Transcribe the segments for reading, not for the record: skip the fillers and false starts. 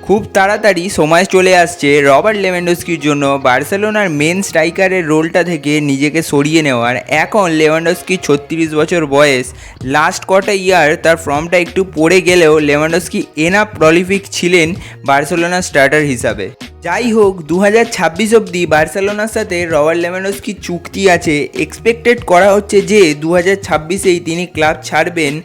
খুব তাড়াতাড়ি সময় চলে আসছে রবার্ট লেভানডস্কির জন্য বার্সেলোনার মেন স্ট্রাইকারের রোলটা থেকে নিজেকে সরিয়ে নেওয়ার। এখন লেভানডস্কি 36 বছর বয়স। লাস্ট কটা ইয়ার তার ফর্মটা একটু পড়ে গেলেও লেভানডস্কি এনাফ প্রলিফিক ছিলেন বার্সেলোনার স্টার্টার হিসাবে। যাই হোক, 2026 অবধি বার্সেলোনার সাথে রবার্ট লেভানডস্কির চুক্তি আছে। এক্সপেক্টেড করা হচ্ছে যে 2026-এই তিনি ক্লাব ছাড়বেন,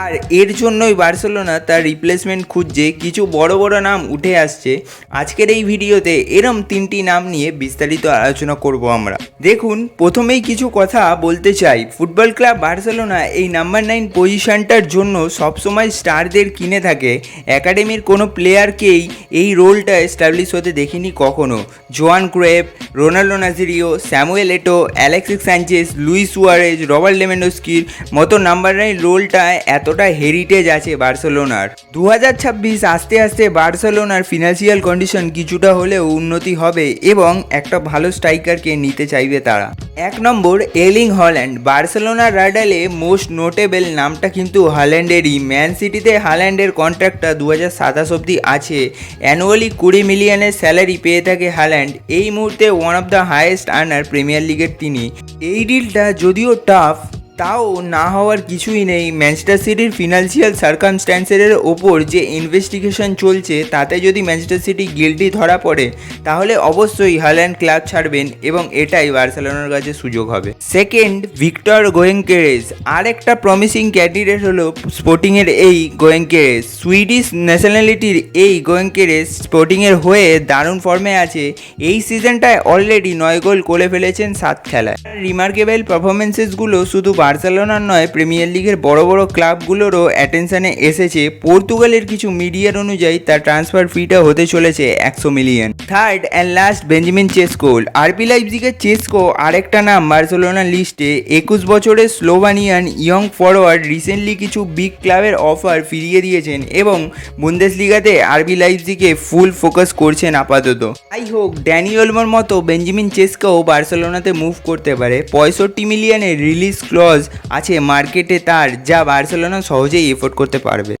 আর এর জন্যই বার্সেলোনা তার রিপ্লেসমেন্ট খুঁজছে। কিছু বড় বড় নাম উঠে আসছে। আজকের এই ভিডিওতে এরম 3টি নাম নিয়ে বিস্তারিত আলোচনা করব আমরা। দেখুন, প্রথমেই কিছু কথা বলতে চাই। ফুটবল ক্লাব বার্সেলোনা এই নাম্বার 9 পজিশনটার জন্য সবসময় স্টারদের কিনে থাকে। একাডেমির কোনো প্লেয়ারকেই এই রোলটা এস্টাবলিশ হতে দেখিনি কখনো। জোয়ান ক্রেপ, রোনাল্ডো নাজারিও, স্যামুয়েল এটো, অ্যালেক্সিস স্যাnchez, লুইস সুয়ারেজ, রবার্ট লেভানডস্কির মতো নাম্বার 9 রোলটা এতটা হেরিটেজ আছে বার্সেলোনার। 2026 আস্তে আস্তে বার্সেলোনার ফিনান্সিয়াল কন্ডিশন কিছুটা হলেও উন্নতি হবে এবং একটা ভালো স্ট্রাইকারকে নিতে চাইবে তারা। 1 নম্বর এর্লিং হল্যান্ড। বার্সেলোনার রাডারে মোস্ট নোটেবল নামটা কিন্তু হল্যান্ডেরই। ম্যান সিটিতে হল্যান্ডের কন্ট্রাক্টটা 2027 অবধি আছে। অ্যানুয়ালি 20 মিলিয়নের স্যালারি পেয়ে থাকে হল্যান্ড। এই মুহূর্তে one of the highest earner premier লিগের তিনি। এই ডিলটা যদিও টাফ, তাও না হওয়ার কিছুই নেই। ম্যানচেস্টার সিটির ফিনান্সিয়াল সার্কামস্ট্যান্সের ওপর যে ইনভেস্টিগেশন চলছে, তাতে যদি ম্যানচেস্টার সিটি গিল্টি ধরা পড়ে, তাহলে অবশ্যই হল্যান্ড ক্লাব ছাড়বেন এবং এটাই বার্সেলোনার কাছে সুযোগ হবে। Second, Victor গোয়েনকেরেস। আর একটা প্রমিসিং ক্যান্ডিডেট হলো স্পোর্টিংয়ের এই গোয়েনকেরেস। সুইডিশ ন্যাশনালিটির এই গোয়েনকেরেস স্পোর্টিংয়ের হয়ে দারুণ ফর্মে আছে। এই সিজনটায় অলরেডি 9 গোল করে ফেলেছেন 7 খেলায়। রিমার্কেবল পারফরমেন্সেসগুলো শুধু বার্সেলোনার নয়, প্রিমিয়ার লিগের বড় বড় ক্লাবগুলোরও অ্যাটেনশনে এসেছে। পর্তুগালের কিছু মিডিয়ার অনুযায়ী তার ট্রান্সফার ফিটা হতে চলেছে 100 million. Third and last, Benjamin Sesko. RB লাইপজিগের চেসকো আরেকটা নাম বার্সেলোনার লিস্টে। 21 বছরের স্লোভানিয়ান ইয়ং ফরওয়ার্ড রিসেন্টলি কিছু বিগ ক্লাবের অফার ফিরিয়ে দিয়েছেন এবং বুন্দেসলিগাতে আরবি লাইপজিগে ফুল ফোকাস করছেন আপাতত। যাই হোক, ড্যানি ওলমোর মতো বেঞ্জামিন চেসকো বার্সেলোনাতে মুভ করতে পারে। 65 মিলিয়নের রিলিজ ক্লজ আছে মার্কেটে তার, যা বার্সেলোনা সহজেই এফোর্ড করতে পারবে।